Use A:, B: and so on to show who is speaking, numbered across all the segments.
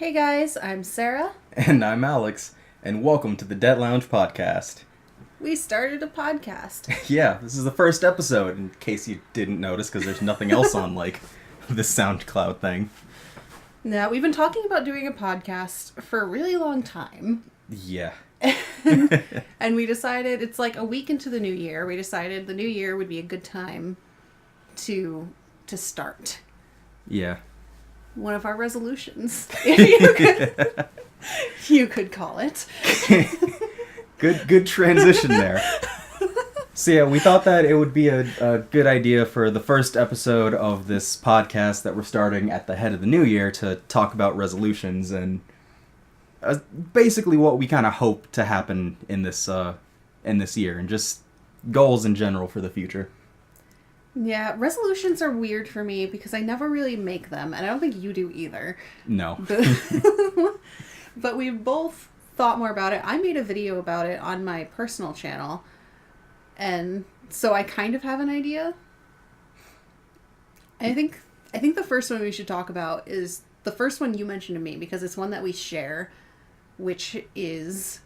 A: Hey guys, I'm Sarah.
B: And I'm Alex, and welcome to the Dead Lounge Podcast.
A: We started a podcast.
B: Yeah, this is the first episode, in case you didn't notice, because there's nothing else on, this SoundCloud thing.
A: Now, we've been talking about doing a podcast for a really long time.
B: Yeah.
A: And we decided, it's like a week into the new year, we decided the new year would be a good time to start.
B: Yeah.
A: One of our resolutions. You could call it.
B: Good transition there. So yeah, we thought that it would be a good idea for the first episode of this podcast that we're starting at the head of the new year to talk about resolutions and basically what we kind of hope to happen in this year and just goals in general for the future.
A: Yeah, resolutions are weird for me because I never really make them, and I don't think you do either.
B: No.
A: But we both thought more about it. I made a video about it on my personal channel, and so I kind of have an idea. And I think the first one we should talk about is the first one you mentioned to me because it's one that we share, which is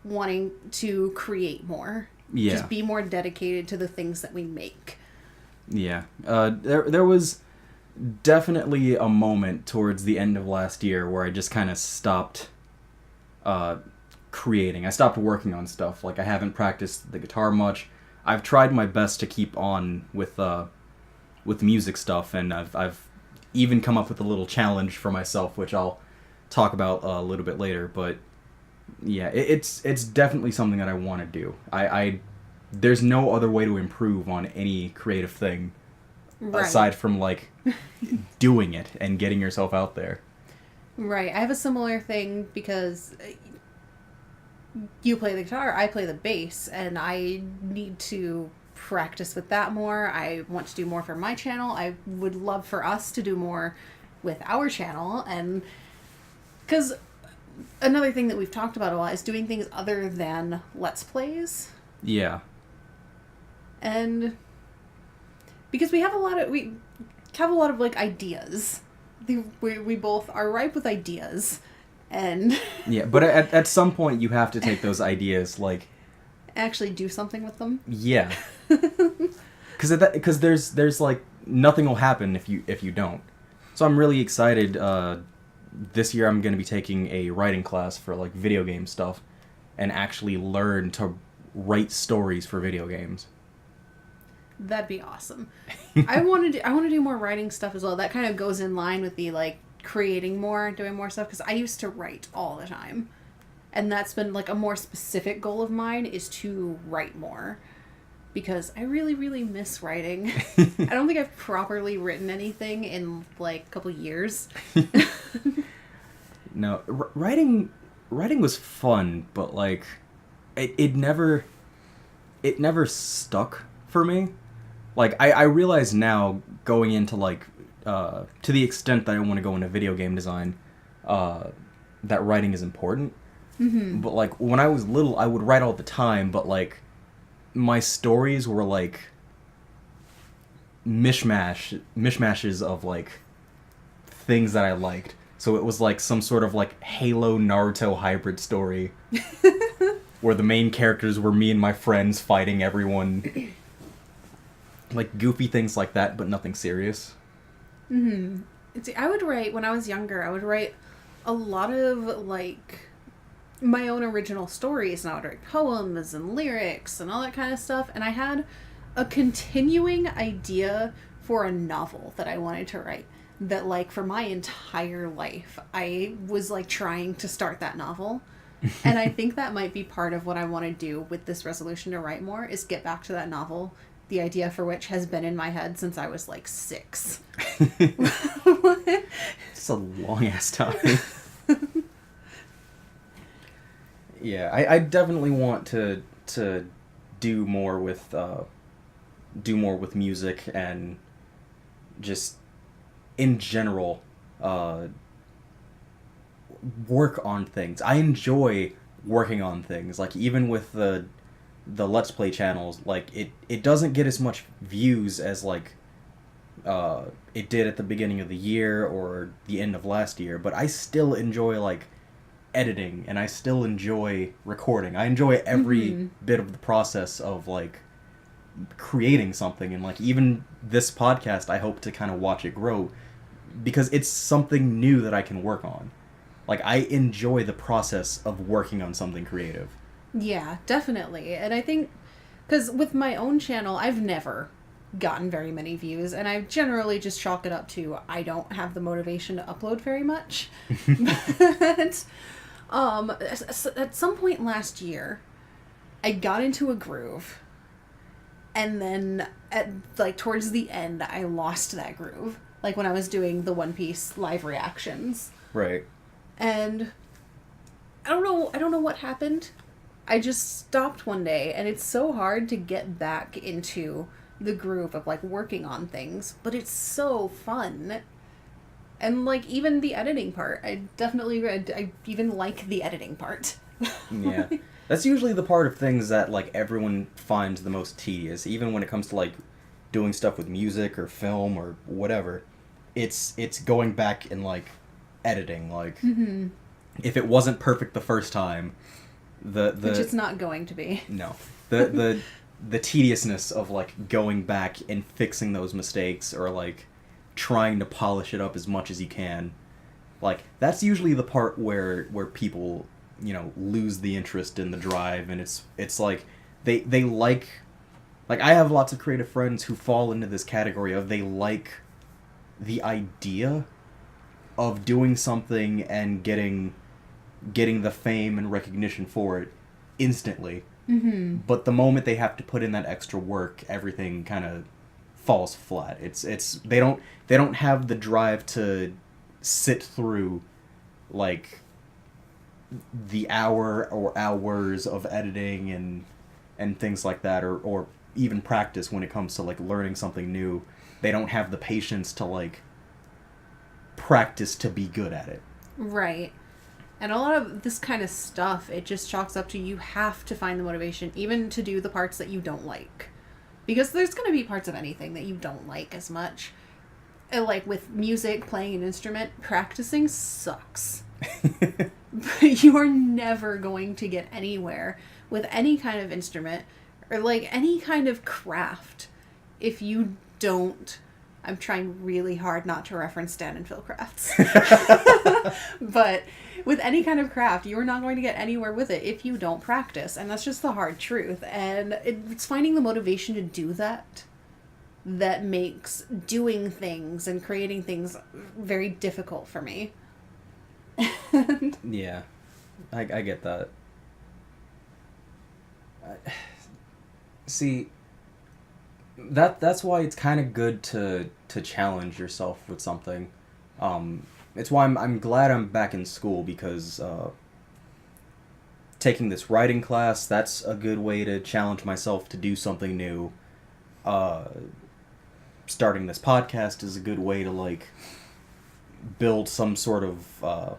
A: wanting to create more.
B: Yeah.
A: Just be more dedicated to the things that we make.
B: Yeah. There was definitely a moment towards the end of last year where I just kind of stopped creating. I stopped working on stuff. Like, I haven't practiced the guitar much. I've tried my best to keep on with music stuff, and I've even come up with a little challenge for myself, which I'll talk about a little bit later. But yeah, it's definitely something that I want to do. There's no other way to improve on any creative thing aside from, doing it and getting yourself out there.
A: Right. I have a similar thing because you play the guitar, I play the bass, and I need to practice with that more. I want to do more for my channel. I would love for us to do more with our channel, and because another thing that we've talked about a lot is doing things other than Let's Plays.
B: Yeah.
A: And because we have a lot of ideas. We both are ripe with ideas, and
B: yeah, but at some point you have to take those ideas
A: actually do something with them.
B: Yeah. Because there's nothing will happen if you don't. So I'm really excited. This year I'm going to be taking a writing class for video game stuff, and actually learn to write stories for video games.
A: That'd be awesome. I want to do more writing stuff as well. That kind of goes in line with the creating more, doing more stuff, because I used to write all the time. And that's been a more specific goal of mine is to write more. Because I really, really miss writing. I don't think I've properly written anything in a couple years.
B: No, writing was fun, but it never stuck for me. I realize now, going into to the extent that I want to go into video game design, that writing is important.
A: Mm-hmm.
B: But when I was little, I would write all the time, but my stories were mishmashes of things that I liked. So it was some sort of Halo Naruto hybrid story where the main characters were me and my friends fighting everyone. Goofy things like that, but nothing serious.
A: Mm-hmm. See, I would write, when I was younger, I would write a lot of my own original stories, and I would write poems and lyrics and all that kind of stuff, and I had a continuing idea for a novel that I wanted to write that for my entire life I was trying to start that novel. And I think that might be part of what I want to do with this resolution to write more, is get back to that novel, the idea for which has been in my head since I was 6.
B: It's a long ass time. Yeah, I definitely want to do more with music and just in general work on things. I enjoy working on things. Even with the Let's Play channels, it doesn't get as much views as it did at the beginning of the year or the end of last year, but I still enjoy, like, editing, and I still enjoy recording. I enjoy every bit of the process of, like, creating something, and, like, even this podcast, I hope to kind of watch it grow, because it's something new that I can work on. Like, I enjoy the process of working on something creative.
A: Yeah, definitely. And I think, because with my own channel, I've never gotten very many views, and I generally just chalk it up to I don't have the motivation to upload very much. But at some point last year, I got into a groove, and then at, like, towards the end, I lost that groove. Like, when I was doing the One Piece live reactions.
B: Right.
A: And I don't know what happened. I just stopped one day, and it's so hard to get back into the groove of, like, working on things, but it's so fun. And, like, even the editing part, I even like the editing part.
B: Yeah. That's usually the part of things that, like, everyone finds the most tedious, even when it comes to, like, doing stuff with music or film or whatever. It's going back and, like, editing, like, if it wasn't perfect the first time, which
A: it's not going to be.
B: No. The tediousness of, like, going back and fixing those mistakes, or, like, trying to polish it up as much as you can, like, that's usually the part where people, you know, lose the interest in the drive, and it's like they like I have lots of creative friends who fall into this category of they like the idea of doing something and getting the fame and recognition for it instantly. But the moment they have to put in that extra work, everything kind of falls flat. It's they don't have the drive to sit through, like, the hour or hours of editing and things like that, or even practice when it comes to, like, learning something new. They don't have the patience to, like, practice to be good at it.
A: Right. And a lot of this kind of stuff, it just chalks up to you have to find the motivation, even to do the parts that you don't like. Because there's going to be parts of anything that you don't like as much. And, like, with music, playing an instrument, practicing sucks. But you are never going to get anywhere with any kind of instrument, or, like, any kind of craft, if you don't... I'm trying really hard not to reference Stan and Phil crafts. But with any kind of craft, you are not going to get anywhere with it if you don't practice. And that's just the hard truth. And it's finding the motivation to do that makes doing things and creating things very difficult for me.
B: Yeah, I get that. See, that's why it's kind of good to challenge yourself with something. It's why I'm glad I'm back in school, because taking this writing class, that's a good way to challenge myself to do something new. Starting this podcast is a good way to, like, build some sort of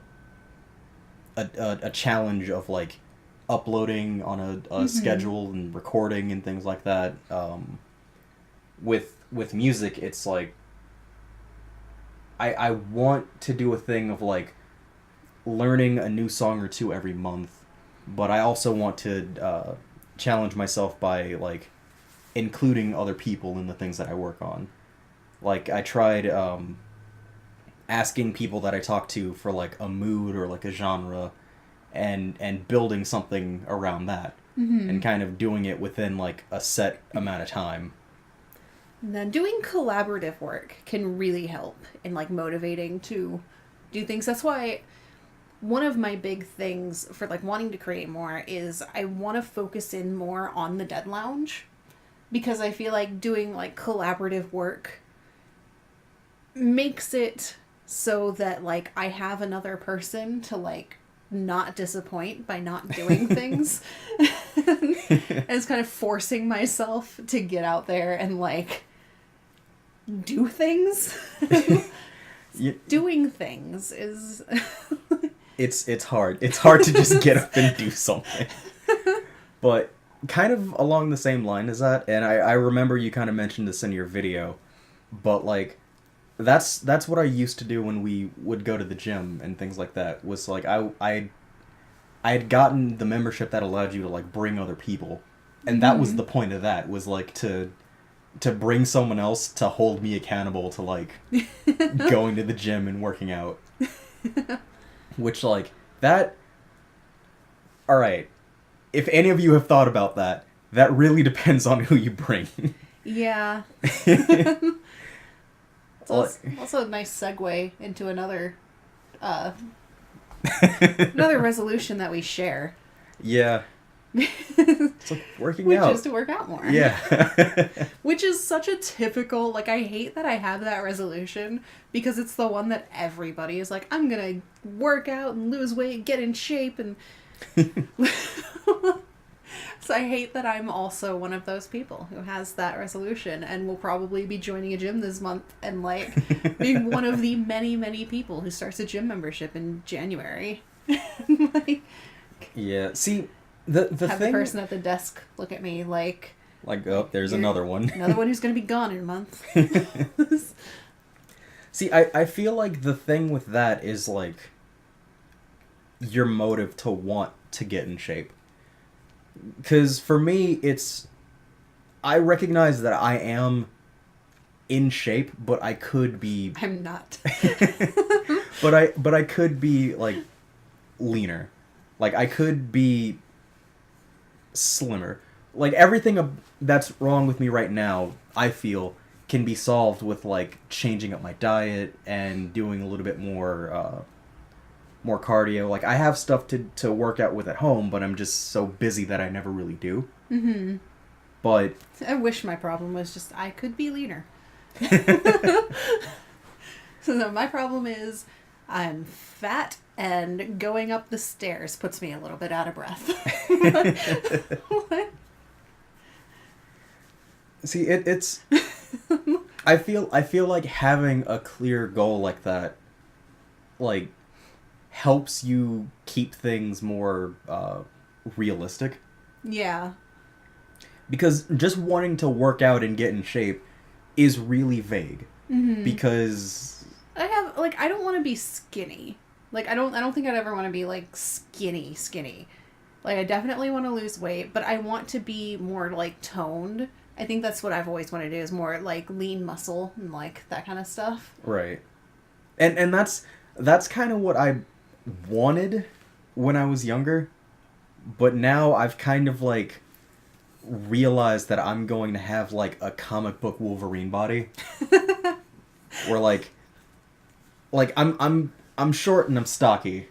B: a challenge of, like, uploading on a schedule and recording and things like that. With music, it's like I want to do a thing of, like, learning a new song or two every month, but I also want to challenge myself by, like, including other people in the things that I work on. Like, I tried asking people that I talk to for, like, a mood or, like, a genre, and building something around that, and kind of doing it within, like, a set amount of time.
A: And then doing collaborative work can really help in, like, motivating to do things. That's why one of my big things for, like, wanting to create more is I want to focus in more on the Dead Lounge, because I feel like doing, like, collaborative work makes it so that, like, I have another person to, like, not disappoint by not doing things. And it's kind of forcing myself to get out there and, like, do things. Doing things is
B: it's hard. It's hard to just get up and do something. But kind of along the same line as that, and I remember you kind of mentioned this in your video, but like that's what I used to do when we would go to the gym and things like that. Was like I had gotten the membership that allowed you to like bring other people, and that was the point of that, was like to bring someone else to hold me accountable to like going to the gym and working out. Which like that. All right, if any of you have thought about that, that really depends on who you bring.
A: Yeah. It's also a nice segue into another another resolution that we share.
B: Yeah. It's like working out.
A: Which is to work out more.
B: Yeah.
A: Which is such a typical, like, I hate that I have that resolution because it's the one that everybody is like, I'm gonna work out and lose weight, get in shape, and so I hate that I'm also one of those people who has that resolution and will probably be joining a gym this month and like being one of the many, many people who starts a gym membership in January. Like,
B: yeah. See, the
A: have
B: thing,
A: the person at the desk look at me like,
B: oh, there's another one.
A: Another one who's going to be gone in a month.
B: See, I feel like the thing with that is like your motive to want to get in shape. Because for me, I recognize that I am in shape, but I could be.
A: I'm not.
B: but I could be like leaner, like I could be slimmer. Like everything that's wrong with me right now, I feel can be solved with like changing up my diet and doing a little bit more cardio. Like I have stuff to work out with at home, but I'm just so busy that I never really do. Mm-hmm. But
A: I wish my problem was just I could be leaner. So my problem is I'm fat and going up the stairs puts me a little bit out of breath.
B: See, it's I feel like having a clear goal like that like helps you keep things more realistic.
A: Yeah.
B: Because just wanting to work out and get in shape is really vague. Mm-hmm. Because
A: I don't want to be skinny. Like I don't think I'd ever want to be like skinny. Like I definitely want to lose weight, but I want to be more like toned. I think that's what I've always wanted to do, is more like lean muscle and like that kind of stuff.
B: Right. And that's kind of what I wanted when I was younger, but now I've kind of like realized that I'm going to have like a comic book Wolverine body. Where like I'm short and I'm stocky.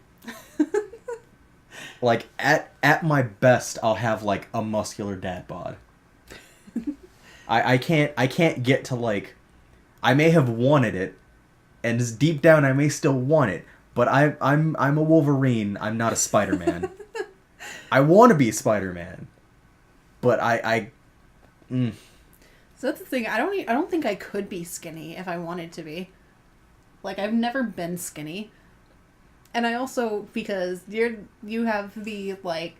B: Like at my best I'll have like a muscular dad bod. I can't get to like, I may have wanted it, and just deep down I may still want it, but I'm a Wolverine. I'm not a Spider-Man. I want to be Spider-Man, but
A: So that's the thing. I don't think I could be skinny if I wanted to be. Like I've never been skinny, and I also, because you have the like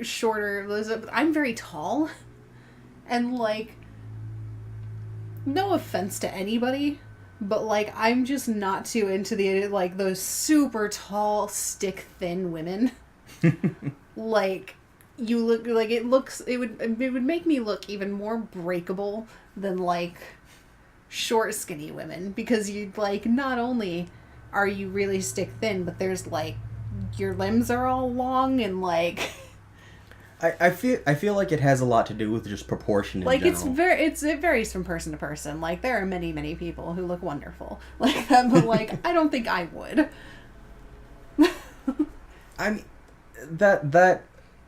A: shorter. I'm very tall, and like, no offense to anybody, but like I'm just not too into the like those super tall, stick thin women. Like you look like it would make me look even more breakable than like short skinny women, because you like not only are you really stick thin, but there's like your limbs are all long and like
B: I feel like it has a lot to do with just proportion in
A: like
B: general.
A: it varies from person to person. Like there are many people who look wonderful like that, but like I don't think I would.
B: I mean, that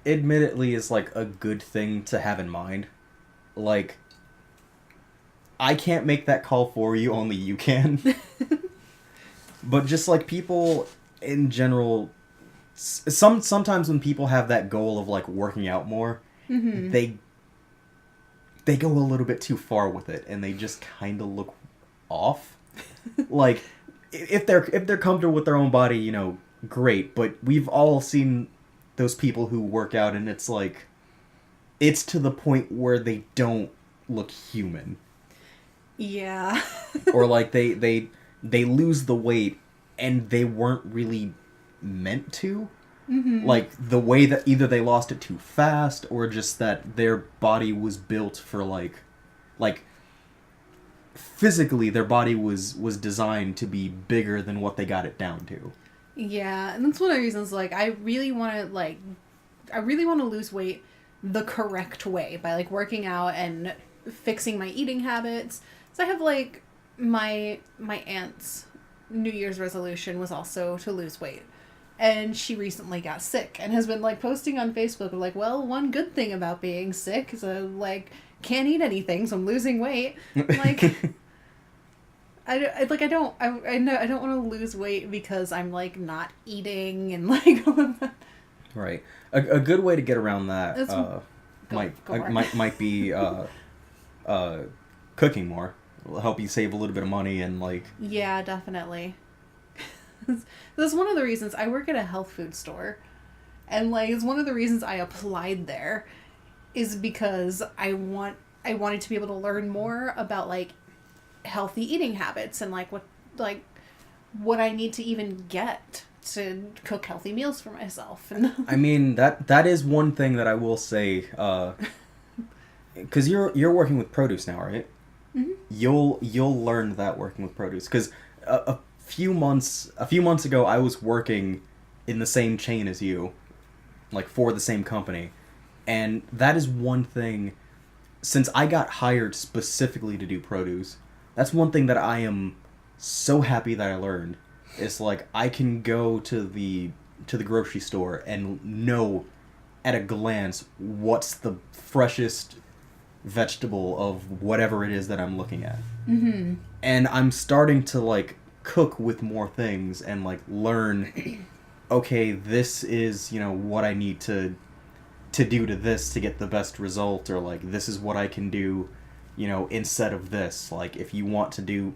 B: admittedly is like a good thing to have in mind. Like I can't make that call for you, only you can. But just like people in general, sometimes when people have that goal of like working out more, mm-hmm. they go a little bit too far with it, and they just kind of look off. Like if they're comfortable with their own body, you know, great. But we've all seen those people who work out, and it's like it's to the point where they don't look human.
A: Yeah.
B: Or like they lose the weight and they weren't really meant to.
A: Mm-hmm.
B: Like the way that either they lost it too fast or just that their body was built for like physically their body was designed to be bigger than what they got it down to.
A: Yeah, and that's one of the reasons, like, I really want to lose weight the correct way by, like, working out and fixing my eating habits. So I have, like, my aunt's New Year's resolution was also to lose weight. And she recently got sick and has been, like, posting on Facebook of, like, well, one good thing about being sick is, like, can't eat anything, so I'm losing weight. Like... I don't want to lose weight because I'm, like, not eating and, like, all of that.
B: Right. A good way to get around that might be cooking more. It'll help you save a little bit of money and, like...
A: Yeah, definitely. That's one of the reasons I work at a health food store. And, like, it's one of the reasons I applied there is because I wanted to be able to learn more about, like, healthy eating habits and like what I need to even get to cook healthy meals for myself.
B: I mean that is one thing that I will say, because you're working with produce now, right?
A: Mm-hmm.
B: You'll learn that working with produce because a few months ago I was working in the same chain as you, like for the same company, and that is one thing. Since I got hired specifically to do produce, that's one thing that I am so happy that I learned. It's like I can go to the grocery store and know at a glance what's the freshest vegetable of whatever it is that I'm looking at.
A: Mm-hmm.
B: And I'm starting to like cook with more things and like learn, okay, this is, what I need to do to this to get the best result, or like this is what I can do instead of this. Like, if you want to do...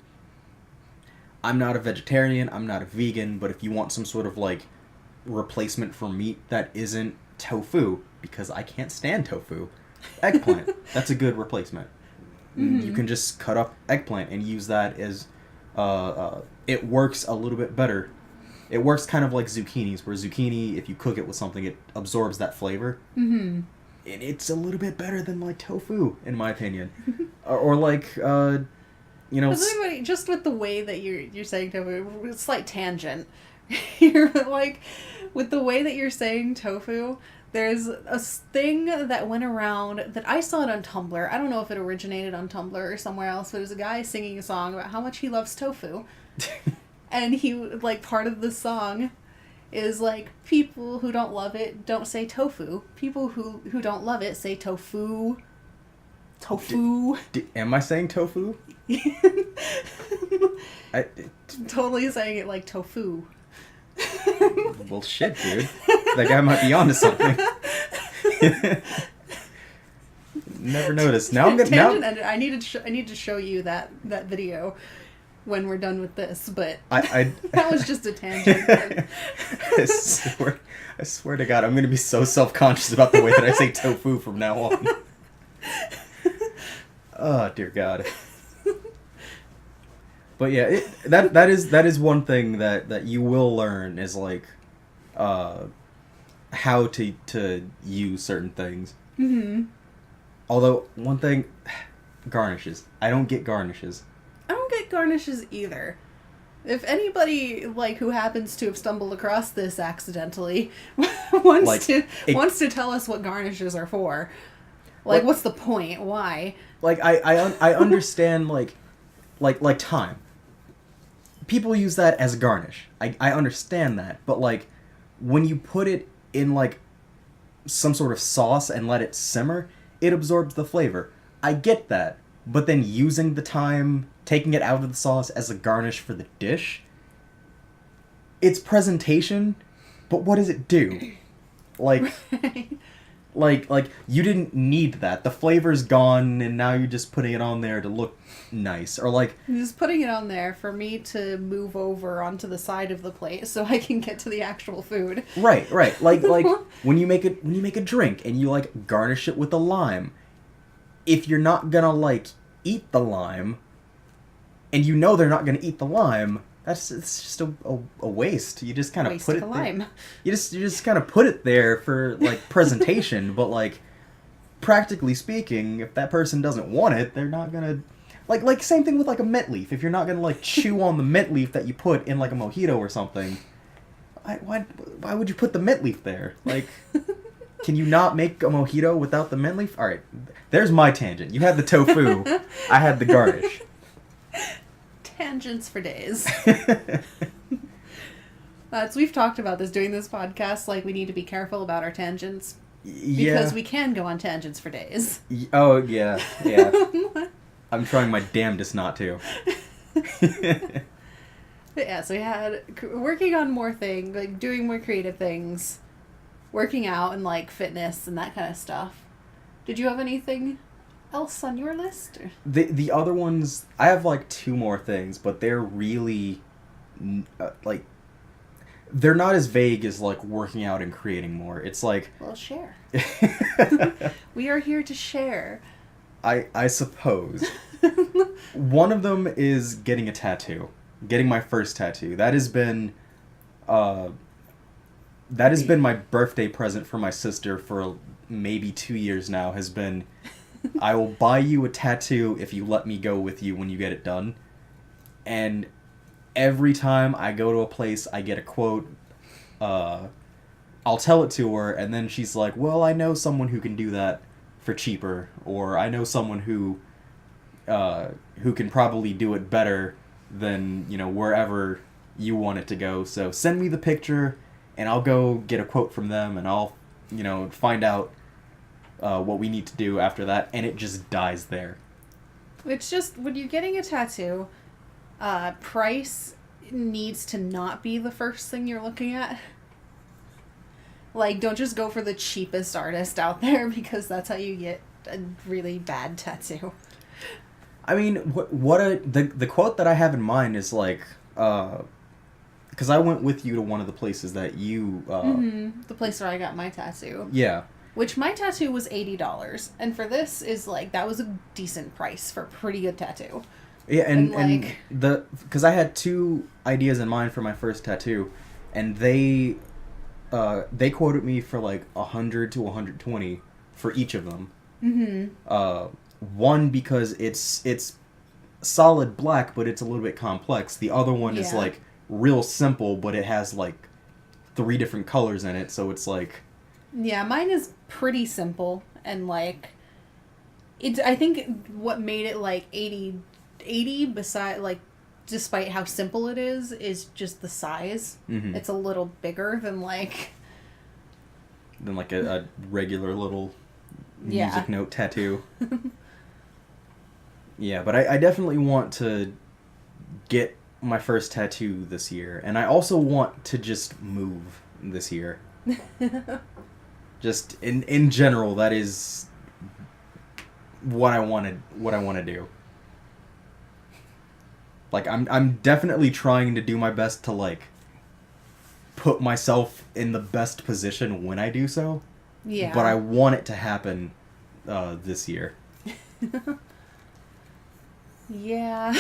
B: I'm not a vegetarian, I'm not a vegan, but if you want some sort of, like, replacement for meat that isn't tofu, because I can't stand tofu, eggplant, that's a good replacement. Mm-hmm. You can just cut up eggplant and use that as... it works a little bit better. It works kind of like zucchinis, where zucchini, if you cook it with something, it absorbs that flavor.
A: Mm-hmm.
B: And it's a little bit better than, like, tofu, in my opinion. or like,
A: just with the way that you're saying tofu, a slight tangent. You're like, with the way that you're saying tofu, there's a thing that went around that I saw it on Tumblr. I don't know if it originated on Tumblr or somewhere else, but it was a guy singing a song about how much he loves tofu. And he, like, part of the song is, like, people who don't love it don't say tofu. People who don't love it say tofu. Tofu.
B: Am I saying tofu?
A: Totally saying it like tofu.
B: Well, shit, dude. That guy might be onto something. Never noticed. Now I'm gonna...
A: I need to show you that video when we're done with this, but that was just a tangent.
B: I swear to God, I'm going to be so self-conscious about the way that I say tofu from now on. Oh, dear God. But yeah, that is one thing that you will learn is like how to use certain things.
A: Mm-hmm.
B: Although one thing, garnishes. I don't get garnishes.
A: I don't get garnishes either. If anybody, like, who happens to have stumbled across this accidentally wants to tell us what garnishes are for, like, what's the point? Why?
B: Like, I understand, like thyme. People use that as a garnish. I understand that. But, like, when you put it in, like, some sort of sauce and let it simmer, it absorbs the flavor. I get that. But then using the thyme, taking it out of the sauce as a garnish for the dish, it's presentation, but what does it do? Like, like you didn't need that. The flavor's gone, and now you're just putting it on there to look nice. Or like...
A: I'm just putting it on there for me to move over onto the side of the plate so I can get to the actual food.
B: Right. Like when you make a drink and you, like, garnish it with a lime, if you're not gonna, like, eat the lime, and you know they're not going to eat the lime, it's just a waste. You just kind of put it
A: lime.
B: there. You just kind of put it there for like presentation, but like practically speaking, if that person doesn't want it, they're not gonna like same thing with like a mint leaf. If you're not gonna like chew on the mint leaf that you put in like a mojito or something, why would you put the mint leaf there? Like, can you not make a mojito without the mint leaf? All right, there's my tangent. You had the tofu, I had the garnish.
A: Tangents for days. So we've talked about this doing this podcast. Like, we need to be careful about our tangents.
B: Yeah.
A: Because we can go on tangents for days.
B: Oh, yeah. I'm trying my damnedest not to.
A: But yeah, so we had working on more things, like doing more creative things, working out and like fitness and that kind of stuff. Did you have anything else on your list? Or?
B: The other ones, I have like 2 more things, but they're really like they're not as vague as like working out and creating more. It's like,
A: well, share. We are here to share.
B: I suppose. One of them is getting a tattoo. Getting my first tattoo. That has been my birthday present for my sister for maybe 2 years now, has been, I will buy you a tattoo if you let me go with you when you get it done. And every time I go to a place, I get a quote. I'll tell it to her, and then she's like, well, I know someone who can do that for cheaper, or I know someone who can probably do it better than, wherever you want it to go. So send me the picture, and I'll go get a quote from them, and I'll, find out what we need to do after that, and it just dies there.
A: It's just, when you're getting a tattoo, price needs to not be the first thing you're looking at. Like, don't just go for the cheapest artist out there, because that's how you get a really bad tattoo.
B: I mean, the quote that I have in mind is like, because I went with you to one of the places that you...
A: The place where I got my tattoo.
B: Yeah.
A: Which my tattoo was $80, and for this is like, that was a decent price for a pretty good tattoo.
B: Yeah, and because I had 2 ideas in mind for my first tattoo, and they quoted me for like $100 to $120 for each of them. Mm-hmm. One because it's solid black, but it's a little bit complex. The other one is like real simple, but it has like 3 different colors in it, so it's like...
A: Yeah, mine is pretty simple, and like, I think what made it like 80 beside, like, despite how simple it is just the size. Mm-hmm. It's a little bigger than like
B: a regular little music note tattoo. Yeah, but I definitely want to get my first tattoo this year, and I also want to just move this year. Just in general, that is what I want to do. Like, I'm definitely trying to do my best to like put myself in the best position when I do so.
A: Yeah.
B: But I want it to happen this year.
A: Yeah.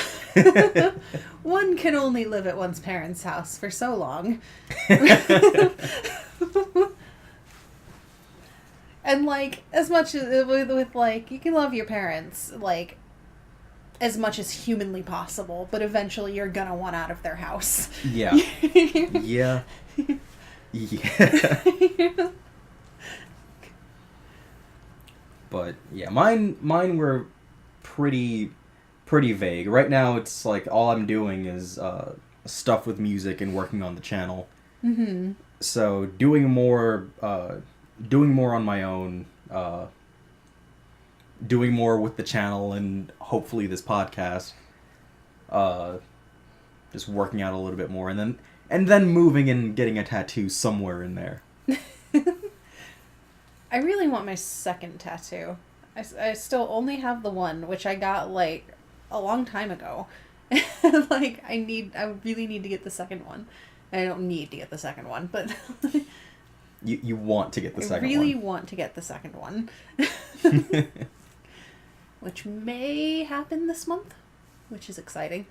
A: One can only live at one's parents' house for so long. And like, as much as with like, you can love your parents like as much as humanly possible, but eventually you're gonna want out of their house.
B: Yeah. Yeah. Yeah. But yeah, mine were pretty vague. Right now it's like all I'm doing is stuff with music and working on the channel. Mm-hmm. So doing more on my own, doing more with the channel and hopefully this podcast, just working out a little bit more, and then moving and getting a tattoo somewhere in there.
A: I really want my second tattoo. I still only have the one, which I got like a long time ago. Like, I really need to get the second one. I don't need to get the second one, but
B: you want to get the second one.
A: I really want to get the second one. Which may happen this month. which is exciting.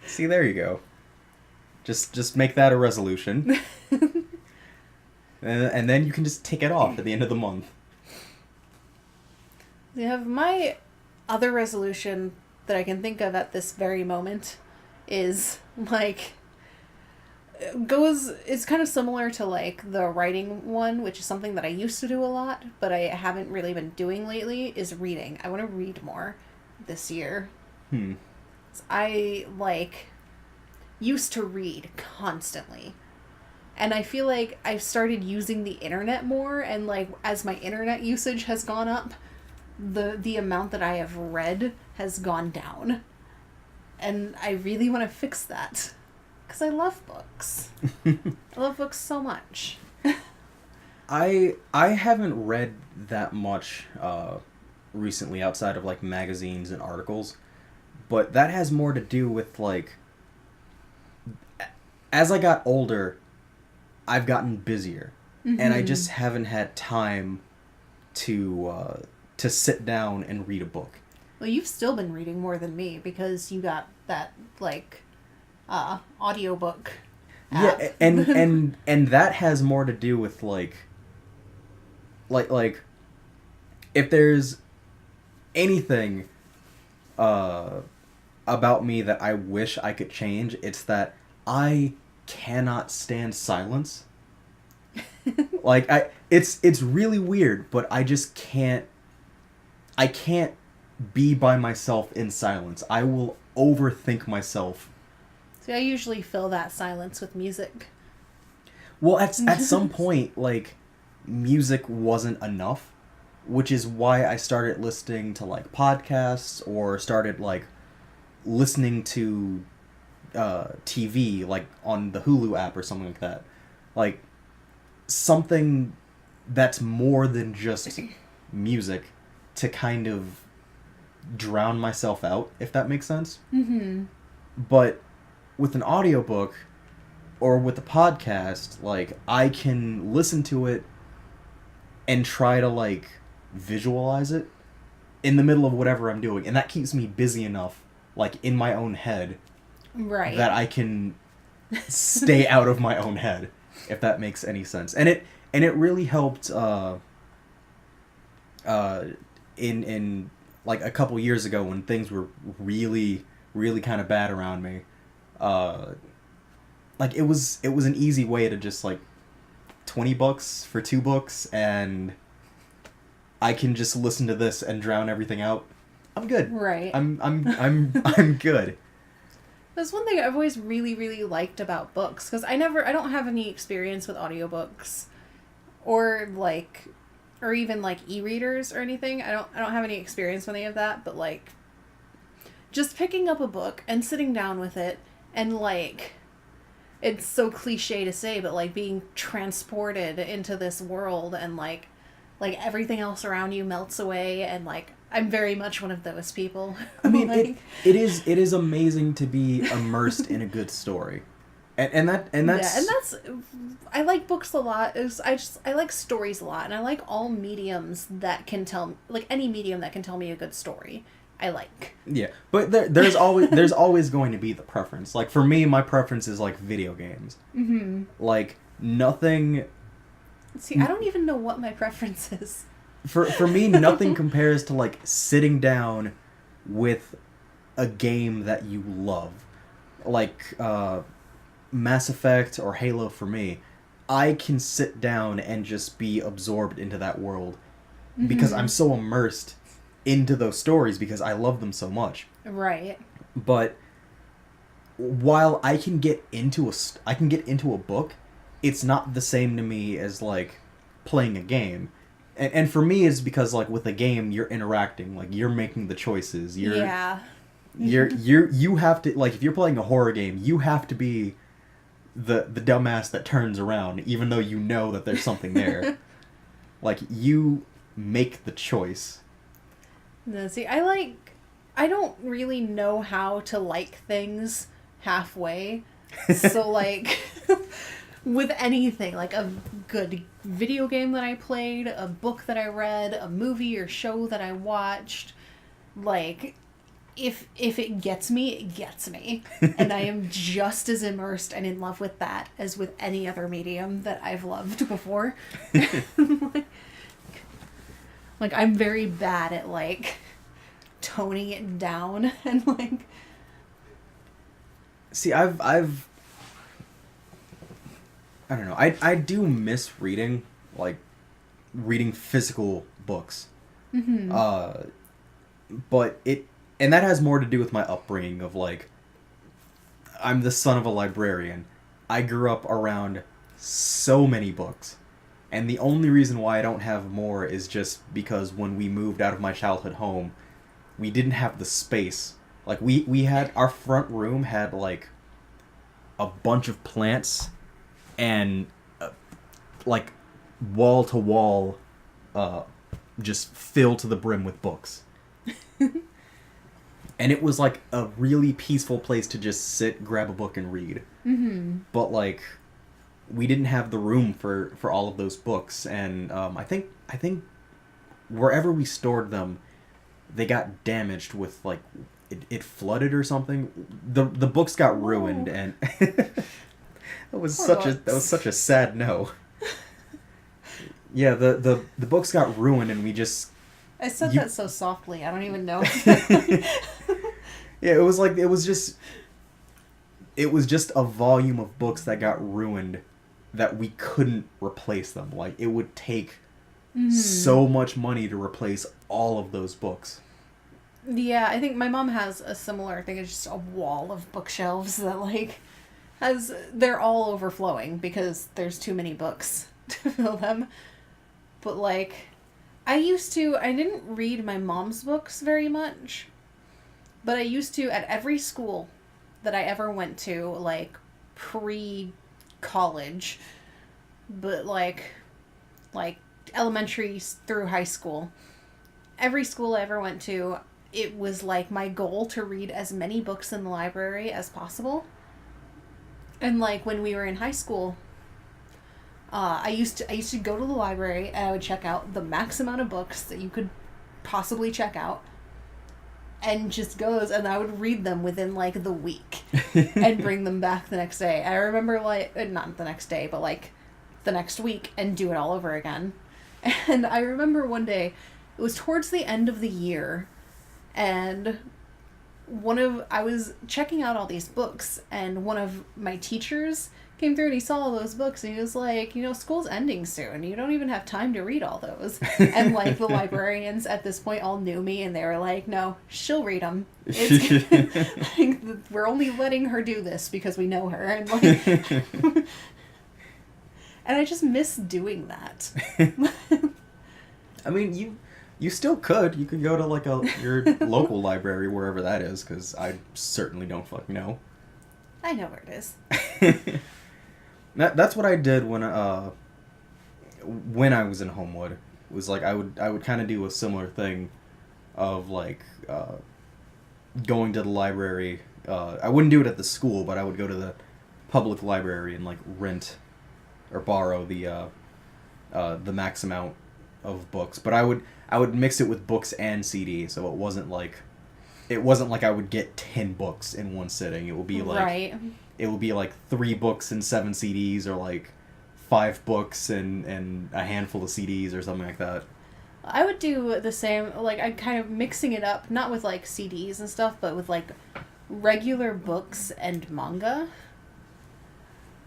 B: See, there you go. Just make that a resolution. And then you can just tick it off at the end of the month.
A: I have my other resolution that I can think of at this very moment is, like, it's kind of similar to, like, the writing one, which is something that I used to do a lot, but I haven't really been doing lately, is reading. I want to read more this year. I, like, used to read constantly. And I feel like I've started using the internet more, and, like, as my internet usage has gone up, the amount that I have read has gone down. And I really want to fix that. Because I love books. I love books so much.
B: I haven't read that much recently outside of, like, magazines and articles. But that has more to do with, like, as I got older, I've gotten busier, and I just haven't had time to sit down and read a book.
A: Well, you've still been reading more than me because you got that, like, audiobook app.
B: Yeah, and that has more to do with, like if there's anything about me that I wish I could change, it's that I cannot stand silence. Like, it's really weird, but I just can't be by myself in silence. I will overthink myself.
A: See, I usually fill that silence with music.
B: Well, at some point, like, music wasn't enough, which is why I started listening to, like, podcasts, or started, like, listening to TV, like, on the Hulu app or something like that. Like, something that's more than just music to kind of drown myself out, if that makes sense. But with an audiobook or with a podcast, like, I can listen to it and try to, like, visualize it in the middle of whatever I'm doing, and that keeps me busy enough, like, in my own head,
A: Right.
B: that I can stay out of my own head, if that makes any sense. And it really helped in like a couple years ago when things were really, really kind of bad around me. Like, it was an easy way to just, like, $20 for 2 books, and I can just listen to this and drown everything out. I'm good.
A: Right.
B: I'm good.
A: That's one thing I've always really, really liked about books, because I don't have any experience with audiobooks, or even, like, e-readers or anything. I don't have any experience with any of that, but, like, just picking up a book and sitting down with it and, like, it's so cliche to say, but, like, being transported into this world, and, like everything else around you melts away, and, like, I'm very much one of those people.
B: I mean,
A: like,
B: it is amazing to be immersed in a good story, and that's
A: I like books a lot. I like stories a lot, and I like all mediums that can any medium that can tell me a good story. I like.
B: Yeah, but there's always going to be the preference. Like, for me, my preference is, like, video games. Like, nothing.
A: See, I don't even know what my preference is.
B: For me, nothing compares to, like, sitting down with a game that you love. Like, Mass Effect or Halo for me. I can sit down and just be absorbed into that world because I'm so immersed into those stories because I love them so much.
A: Right.
B: But while I can get into a book, it's not the same to me as, like, playing a game. And for me, it's because, like, with a game, you're interacting, like, you're making the choices. You have to, like, if you're playing a horror game, you have to be the dumbass that turns around, even though you know that there's something there. Like, you make the choice.
A: No, see, I don't really know how to like things halfway. So, like, with anything, like a good video game that I played, a book that I read, a movie or show that I watched, like, if it gets me, it gets me. And I am just as immersed and in love with that as with any other medium that I've loved before. Like, I'm very bad at, like, toning it down and, like...
B: See, I've I don't know. I do miss reading, like, reading physical books.
A: Mm-hmm.
B: But and that has more to do with my upbringing of, like, I'm the son of a librarian. I grew up around so many books. And the only reason why I don't have more is just because when we moved out of my childhood home, we didn't have the space. Like, we had, our front room had, like, a bunch of plants and, like, wall-to-wall, just filled to the brim with books. And it was, like, a really peaceful place to just sit, grab a book, and read.
A: Mm-hmm.
B: But, like, we didn't have the room for all of those books, and I think wherever we stored them, they got damaged with, like, it flooded or something. The books got ruined, and that was such a sad no. Yeah, the books got ruined, and we just...
A: I said that so softly. I don't even know.
B: Yeah, it was just a volume of books that got ruined that we couldn't replace them. Like, it would take so much money to replace all of those books.
A: Yeah, I think my mom has a similar thing. It's just a wall of bookshelves that, like, they're all overflowing because there's too many books to fill them. But, like, I didn't read my mom's books very much, but I used to at every school that I ever went to, like, pre-college, but, like elementary through high school. Every school I ever went to, it was, like, my goal to read as many books in the library as possible. And, like, when we were in high school, I used to go to the library and I would check out the max amount of books that you could possibly check out, and just goes, and I would read them within, like, the week and bring them back the next day. I remember, like, not the next day, but, like, the next week, and do it all over again. And I remember one day, it was towards the end of the year, and I was checking out all these books, and one of my teachers came through and he saw all those books and he was like, school's ending soon. You don't even have time to read all those. And, like, the librarians at this point all knew me and they were like, no, she'll read them. Like, we're only letting her do this because we know her. And, like, and I just miss doing that.
B: I mean, you still could. You could go to, like, your local library, wherever that is, because I certainly don't fucking know.
A: I know where it is.
B: That's what I did when I was in Homewood. It was like I would kind of do a similar thing of, like, going to the library. I wouldn't do it at the school, but I would go to the public library and, like, rent or borrow the max amount of books. But I would mix it with books and CD, so it wasn't like I would get 10 books in one sitting. It would be like
A: right.
B: It will be like 3 books and 7 CDs, or like 5 books and a handful of CDs or something like that.
A: I would do the same, like, I'm kind of mixing it up, not with, like, CDs and stuff, but with, like, regular books and manga.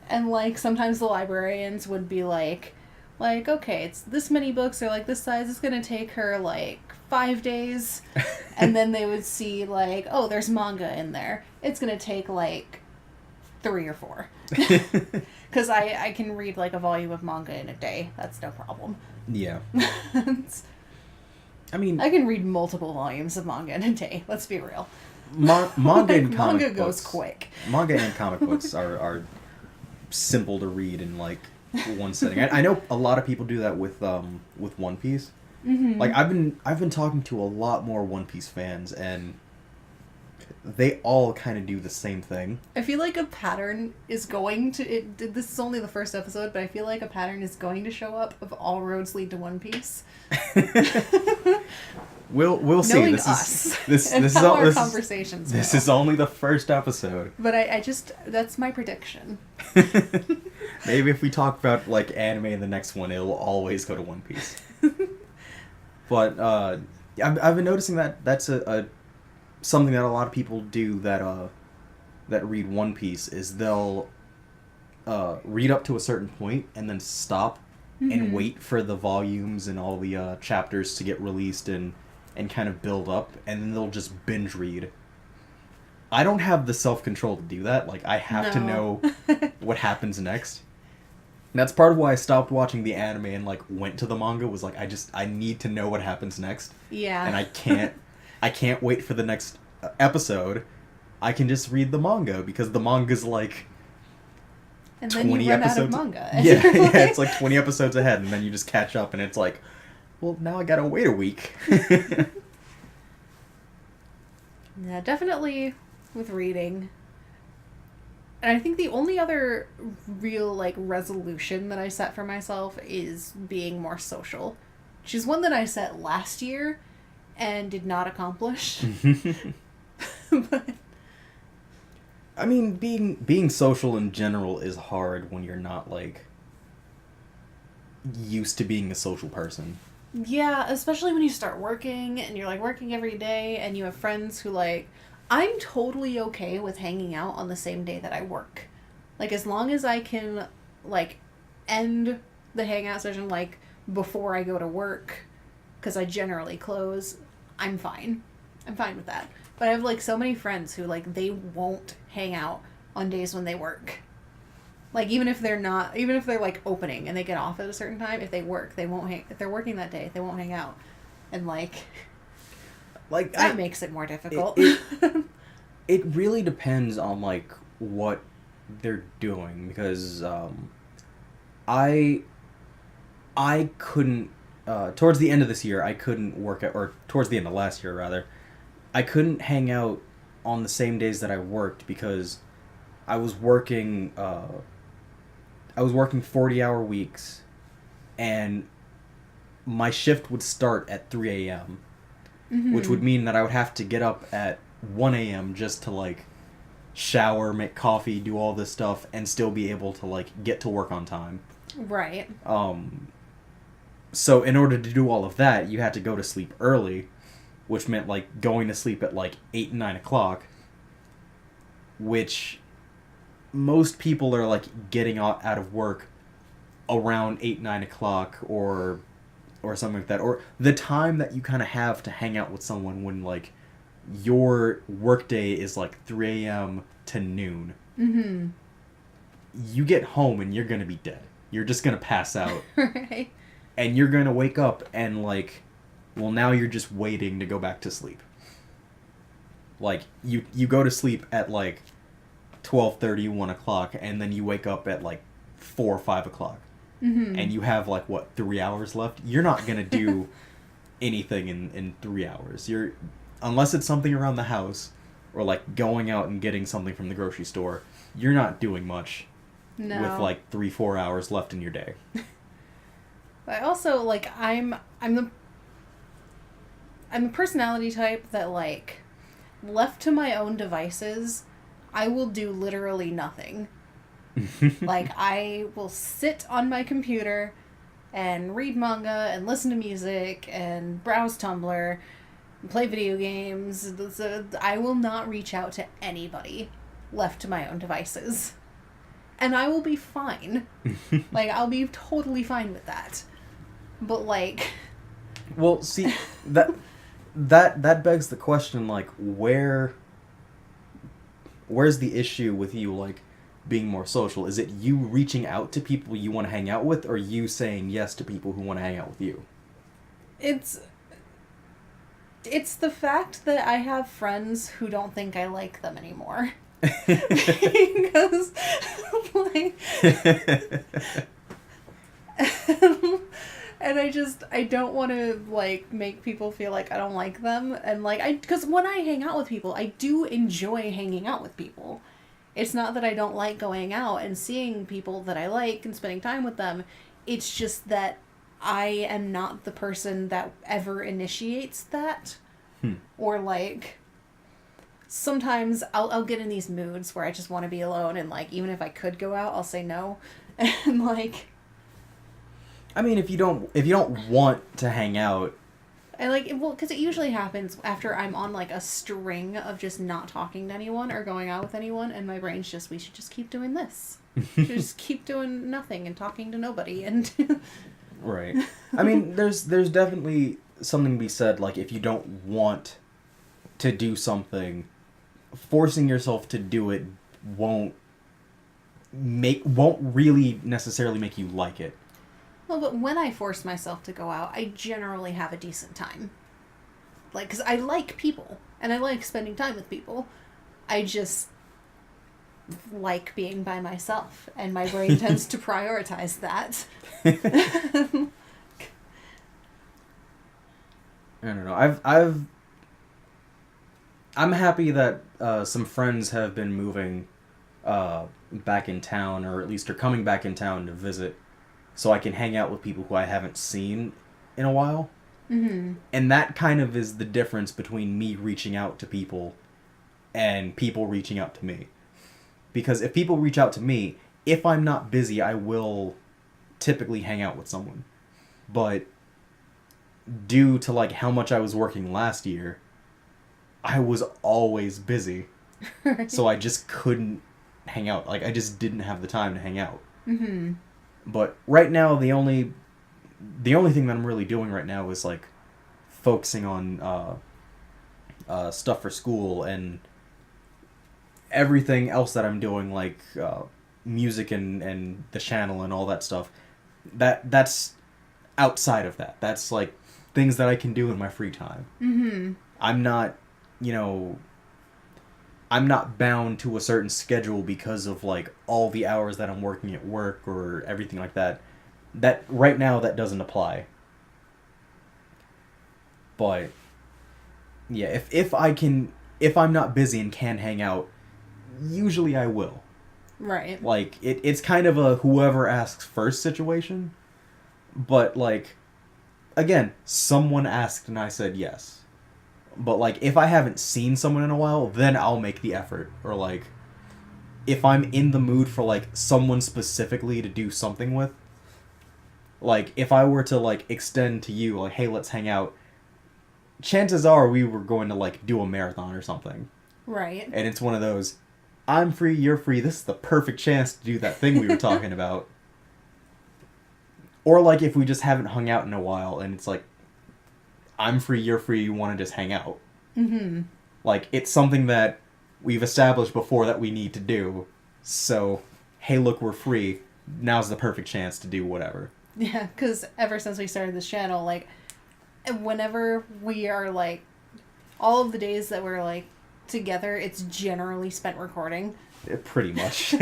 A: And, like, sometimes the librarians would be like, okay, it's this many books, or, like, this size, it's gonna take her, like, 5 days. And then they would see, like, oh, there's manga in there. It's gonna take, like, 3 or 4. Because I can read, like, a volume of manga in a day. That's no problem.
B: Yeah. I mean,
A: I can read multiple volumes of manga in a day. Let's be real.
B: Manga and comic
A: manga
B: books
A: goes quick.
B: Manga and comic books are simple to read in, like, one sitting. I know a lot of people do that with One Piece.
A: Mm-hmm.
B: Like, I've been talking to a lot more One Piece fans, and they all kind of do the same thing.
A: I feel like a pattern is going to... This is only the first episode, but I feel like a pattern is going to show up of all roads lead to One Piece.
B: We'll see.
A: Knowing
B: This
A: us
B: is this
A: and
B: this is
A: how
B: all
A: our
B: this
A: conversations
B: is, this
A: go.
B: is only the first episode.
A: But I just, that's my prediction.
B: Maybe if we talk about like anime in the next one, it'll always go to One Piece. But I've been noticing that that's a something that a lot of people do that read One Piece is they'll read up to a certain point and then stop and wait for the volumes and all the chapters to get released and kind of build up, and then they'll just binge read. I don't have the self-control to do that. Like, I have to know what happens next. And that's part of why I stopped watching the anime and, like, went to the manga, was like, I need to know what happens next.
A: Yeah.
B: And I can't wait for the next episode. I can just read the manga, because the manga's, like,
A: and then
B: 20
A: you run
B: episodes.
A: out of manga.
B: Yeah, it's like 20 episodes ahead, and then you just catch up, and it's like, well, now I gotta wait a week.
A: Yeah, definitely with reading. And I think the only other real, like, resolution that I set for myself is being more social. Which is one that I set last year and did not accomplish. But
B: I mean, being social in general is hard when you're not, like, used to being a social person.
A: yeah, especially when you start working and you're, like, working every day and you have friends who, like, I'm totally okay with hanging out on the same day that I work. Like, as long as I can, like, end the hangout session, like, before I go to work, because I generally close, I'm fine. I'm fine with that. But I have, like, so many friends who, like, they won't hang out on days when they work. Like, even if they're, like, opening and they get off at a certain time, if they work, they won't hang, if they're working that day, they won't hang out. And, like that makes it more difficult.
B: It really depends on, like, what they're doing, because I couldn't towards the end of this year I couldn't work at, or towards the end of last year rather, I couldn't hang out on the same days that I worked, because I was working 40-hour weeks, and my shift would start at 3 a.m. Which would mean that I would have to get up at 1 a.m. just to, like, shower, make coffee, do all this stuff, and still be able to, like, get to work on time.
A: Right.
B: So in order to do all of that, you had to go to sleep early, which meant, like, going to sleep at, like, 8, 9 o'clock, which most people are, like, getting out of work around 8, 9 o'clock, or something like that, or the time that you kind of have to hang out with someone when, like, your workday is, like, 3 a.m. to noon.
A: Mm-hmm.
B: You get home and you're gonna be dead. You're just gonna pass out.
A: Right.
B: And you're gonna wake up and, like, well, now you're just waiting to go back to sleep. Like, you go to sleep at, like, 12:30, 1 o'clock, and then you wake up at, like, 4 or 5 o'clock.
A: Mm-hmm.
B: And you have, like, what, 3 hours left? You're not gonna do anything in 3 hours. Unless it's something around the house, or, like, going out and getting something from the grocery store, you're not doing much.
A: No.
B: With, like, 3-4 hours left in your day.
A: I also, like, I'm a personality type that, like, left to my own devices, I will do literally nothing. Like, I will sit on my computer and read manga and listen to music and browse Tumblr and play video games. So I will not reach out to anybody left to my own devices. And I will be fine. Like, I'll be totally fine with that. But, like...
B: Well, see, that begs the question, like, where's the issue with you, like, being more social? Is it you reaching out to people you want to hang out with, or you saying yes to people who want to hang out with you?
A: It's the fact that I have friends who don't think I like them anymore. Because, like... And I don't want to, like, make people feel like I don't like them. And, like, because when I hang out with people, I do enjoy hanging out with people. It's not that I don't like going out and seeing people that I like and spending time with them. It's just that I am not the person that ever initiates that. Or, like, sometimes I'll get in these moods where I just want to be alone, and, like, even if I could go out, I'll say no. And, like...
B: I mean, if you don't want to hang out...
A: And, like, well, because it usually happens after I'm on, like, a string of just not talking to anyone or going out with anyone, and my brain's just, we should just keep doing this. We should just keep doing nothing and talking to nobody, and...
B: Right. I mean, there's definitely something to be said, like, if you don't want to do something, forcing yourself to do it won't really necessarily make you like it.
A: Well, but when I force myself to go out, I generally have a decent time. Like, because I like people, and I like spending time with people. I just like being by myself, and my brain tends to prioritize that.
B: I don't know. I'm happy that some friends have been moving back in town, or at least are coming back in town to visit, so I can hang out with people who I haven't seen in a while.
A: Mm-hmm.
B: And that kind of is the difference between me reaching out to people and people reaching out to me. Because if people reach out to me, if I'm not busy, I will typically hang out with someone. But due to, like, how much I was working last year, I was always busy.
A: Right.
B: So I just couldn't hang out. Like, I just didn't have the time to hang out.
A: Mm-hmm.
B: But right now, the only thing that I'm really doing right now is, like, focusing on stuff for school, and everything else that I'm doing, like music and the channel and all that stuff, that's outside of that. That's, like, things that I can do in my free time.
A: Mm-hmm.
B: I'm not, I'm not bound to a certain schedule because of, like, all the hours that I'm working at work or everything like that. That, right now, that doesn't apply. But, yeah, if I'm not busy and can hang out, usually I will.
A: Right.
B: Like, it's kind of a whoever asks first situation. But, like, again, someone asked and I said yes. But, like, if I haven't seen someone in a while, then I'll make the effort. Or, like, if I'm in the mood for, like, someone specifically to do something with, like, if I were to, like, extend to you, like, hey, let's hang out, chances are we were going to, like, do a marathon or something.
A: Right.
B: And it's one of those, I'm free, you're free, this is the perfect chance to do that thing we were talking about. Or, like, if we just haven't hung out in a while, and it's like, I'm free, you're free, you want to just hang out.
A: Mm-hmm.
B: Like, it's something that we've established before that we need to do. So, hey, look, we're free. Now's the perfect chance to do whatever.
A: Yeah, because ever since we started this channel, like, whenever we are, like, all of the days that we're, like, together, it's generally spent recording.
B: Pretty much.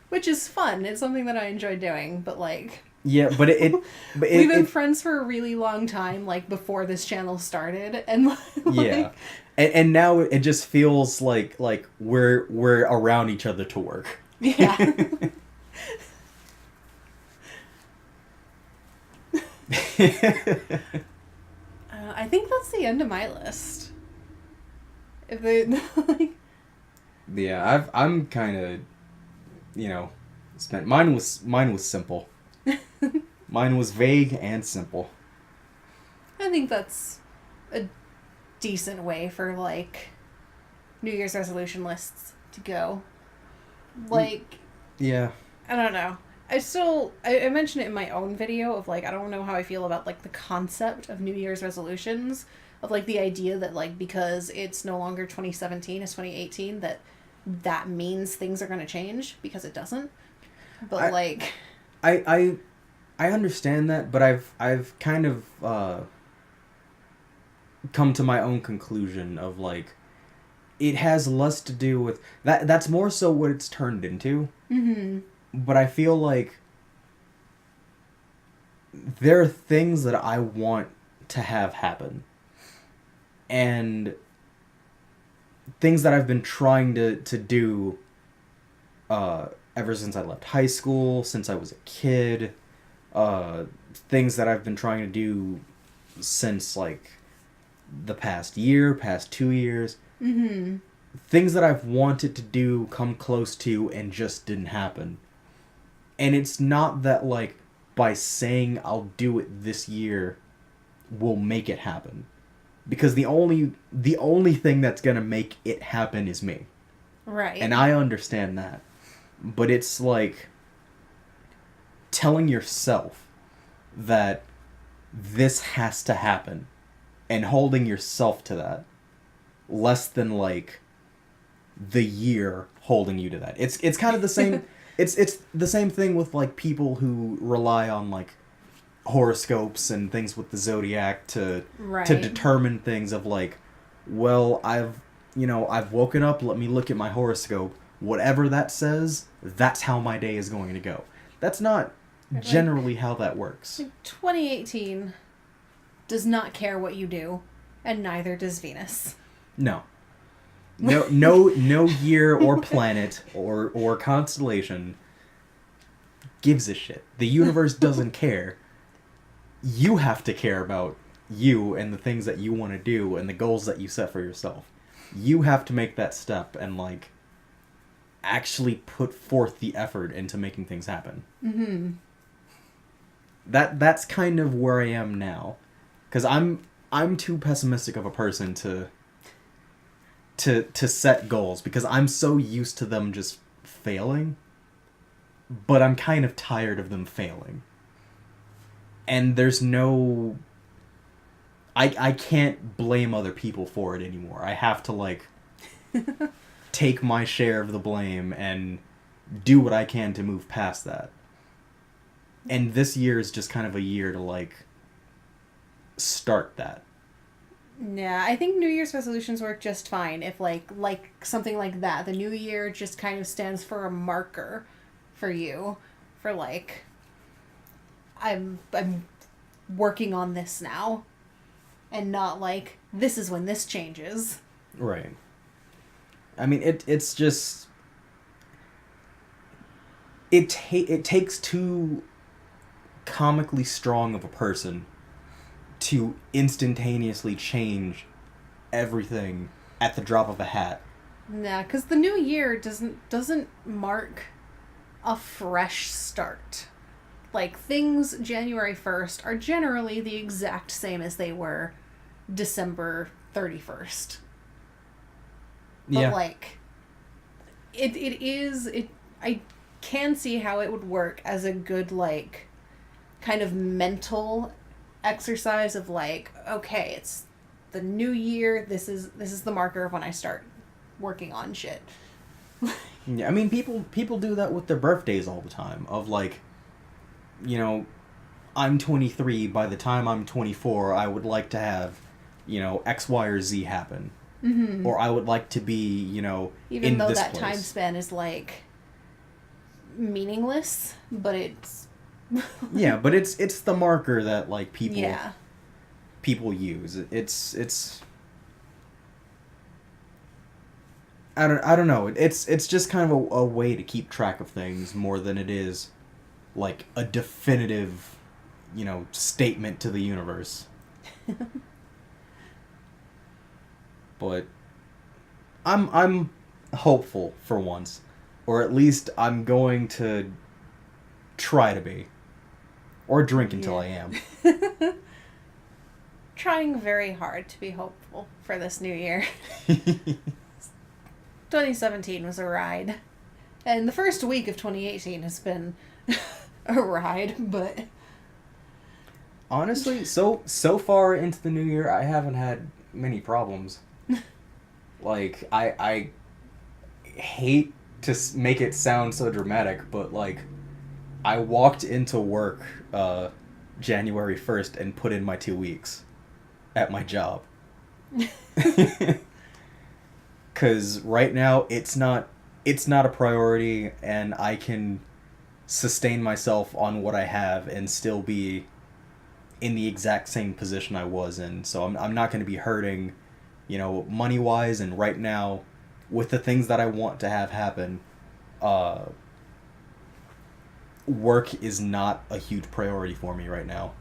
A: Which is fun. It's something that I enjoy doing, but, like...
B: Yeah, but
A: we've been friends for a really long time, like, before this channel started, and, like...
B: Yeah. And now it just feels like we're around each other to work.
A: Yeah. I think that's the end of my list. If they, like...
B: Yeah, I'm kind of, spent. Mine was simple. Mine was vague and simple.
A: I think that's a decent way for, like, New Year's resolution lists to go. Like...
B: Yeah.
A: I don't know. I mentioned it in my own video of, like, I don't know how I feel about, like, the concept of New Year's resolutions. Of, like, the idea that, like, because it's no longer 2017, it's 2018, that means things are going to change, because it doesn't. But,
B: I understand that, but I've kind of come to my own conclusion of, like, it has less to do with... That's more so what it's turned into.
A: Mm-hmm.
B: But I feel like there are things that I want to have happen. And things that I've been trying to do ever since I left high school, since I was a kid, things that I've been trying to do since like the past year, past 2 years.
A: Mm-hmm.
B: Things that I've wanted to do, come close to, and just didn't happen. And it's not that like by saying I'll do it this year will make it happen. Because the only thing that's gonna make it happen is me.
A: Right.
B: And I understand that. But it's like telling yourself that this has to happen and holding yourself to that less than like the year holding you to that. It's kind of the same it's the same thing with like people who rely on like horoscopes and things with the zodiac to determine things of like, well, I've woken up, let me look at my horoscope. Whatever that says, that's how my day is going to go. That's not generally how that works.
A: 2018 does not care what you do, and neither does Venus.
B: No year or planet or constellation gives a shit. The universe doesn't care. You have to care about you and the things that you want to do and the goals that you set for yourself. You have to make that step and like actually put forth the effort into making things happen.
A: Mm-hmm.
B: That's kind of where I am now, because I'm too pessimistic of a person to set goals, because I'm so used to them just failing, but I'm kind of tired of them failing. And there's no... I can't blame other people for it anymore. I have to, like, take my share of the blame and do what I can to move past that. And this year is just kind of a year to, like, start that.
A: Yeah, I think New Year's resolutions work just fine if, like something like that. The New Year just kind of stands for a marker for you. For, like, I'm working on this now. And not like, this is when this changes.
B: Right. I mean, it's just... It takes too comically strong of a person to instantaneously change everything at the drop of a hat.
A: Yeah, because the new year doesn't mark a fresh start. Like, things January 1st are generally the exact same as they were December 31st. But,
B: yeah.
A: like, I can see how it would work as a good, like, kind of mental exercise of, like, okay, it's the new year, this is the marker of when I start working on shit.
B: Yeah, I mean, people do that with their birthdays all the time, of, like, you know, I'm 23, by the time I'm 24, I would like to have, you know, X, Y, or Z happen.
A: Mm-hmm.
B: Or I would like to be, you know,
A: even
B: in
A: though
B: this
A: that
B: place.
A: time span is, like, meaningless, but it's...
B: Yeah, but it's the marker that, like, people use. It's I don't know. It's just kind of a way to keep track of things more than it is like a definitive, you know, statement to the universe. But I'm hopeful for once, or at least I'm going to try to be, or drink until I am.
A: Trying very hard to be hopeful for this new year. 2017 was a ride. And the first week of 2018 has been a ride, but...
B: Honestly, so far into the new year, I haven't had many problems. Like, I hate to make it sound so dramatic, but, like, I walked into work January 1st and put in my 2 weeks at my job. Because right now, it's not a priority, and I can sustain myself on what I have and still be in the exact same position I was in. So I'm not going to be hurting, you know, money-wise, and right now, with the things that I want to have happen, work is not a huge priority for me right now.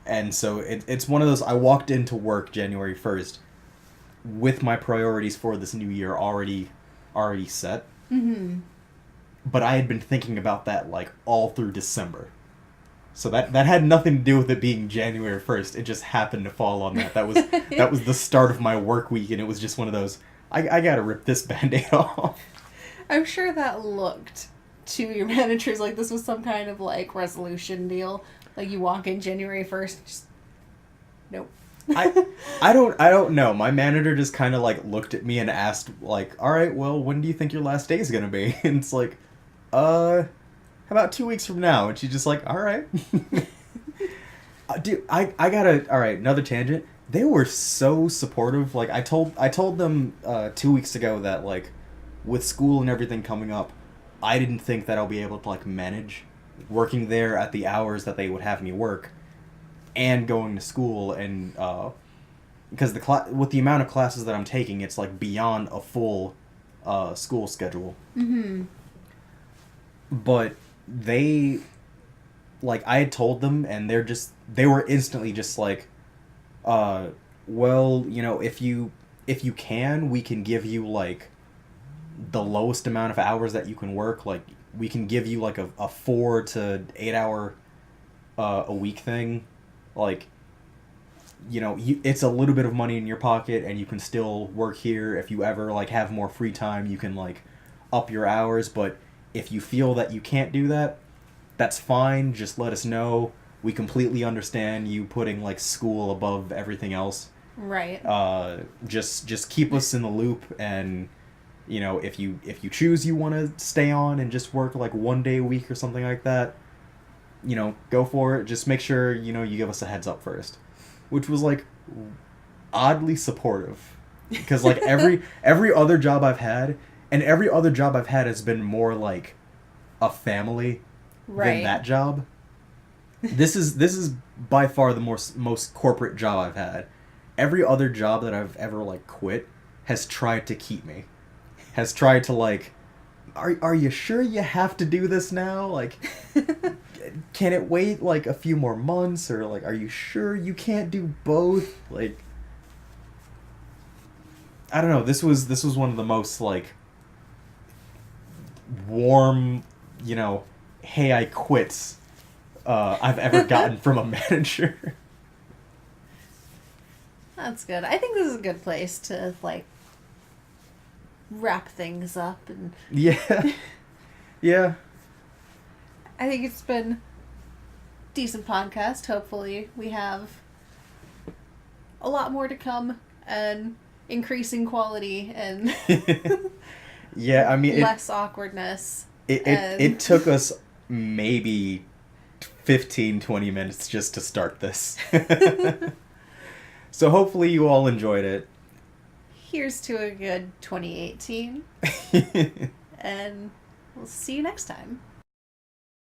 B: And so it's one of those, I walked into work January 1st with my priorities for this new year already set.
A: Mm-hmm.
B: But I had been thinking about that like all through December. So that had nothing to do with it being January 1st. It just happened to fall on that. That was the start of my work week, and it was just one of those, I gotta rip this Band-Aid off.
A: I'm sure that looked to your managers like this was some kind of like resolution deal. Like you walk in January 1st, just nope.
B: I don't know. My manager just kind of like looked at me and asked like, "All right, well, when do you think your last day is gonna be?" And it's like, how about 2 weeks from now? And she's just like, "All right." Dude, I gotta. All right, another tangent. They were so supportive. Like I told them 2 weeks ago that like with school and everything coming up, I didn't think that I'll be able to like manage working there at the hours that they would have me work. And going to school, and because with the amount of classes that I'm taking, it's like beyond a full school schedule.
A: Mm-hmm.
B: But they, like, I had told them, and they were instantly just like, well, you know, if you can, we can give you like the lowest amount of hours that you can work. Like, we can give you like a 4 to 8 hour a week thing. Like, you know, it's a little bit of money in your pocket, and you can still work here. If you ever like have more free time, you can like up your hours. But if you feel that you can't do that, that's fine. Just let us know. We completely understand you putting like school above everything else.
A: Right.
B: Just keep us in the loop, and you know, if you choose you want to stay on and just work like 1 day a week or something like that, you know, go for it. Just make sure, you know, you give us a heads up first. Which was, like, oddly supportive. Because, like, every other job I've had, and every other job I've had has been more, like, a family than that job. This is by far the most corporate job I've had. Every other job that I've ever, like, quit has tried to keep me. Has tried to, like, are you sure you have to do this now? Like... Can it wait like a few more months, or like are you sure you can't do both? Like I don't know, this was one of the most like warm, you know, hey I quit I've ever gotten from a manager.
A: That's good. I think this is a good place to like wrap things up and
B: Yeah. Yeah.
A: I think it's been a decent podcast. Hopefully we have a lot more to come and increasing quality and
B: yeah, I mean
A: less awkwardness.
B: It took us maybe 15-20 minutes just to start this. So hopefully you all enjoyed it.
A: Here's to a good 2018. And we'll see you next time.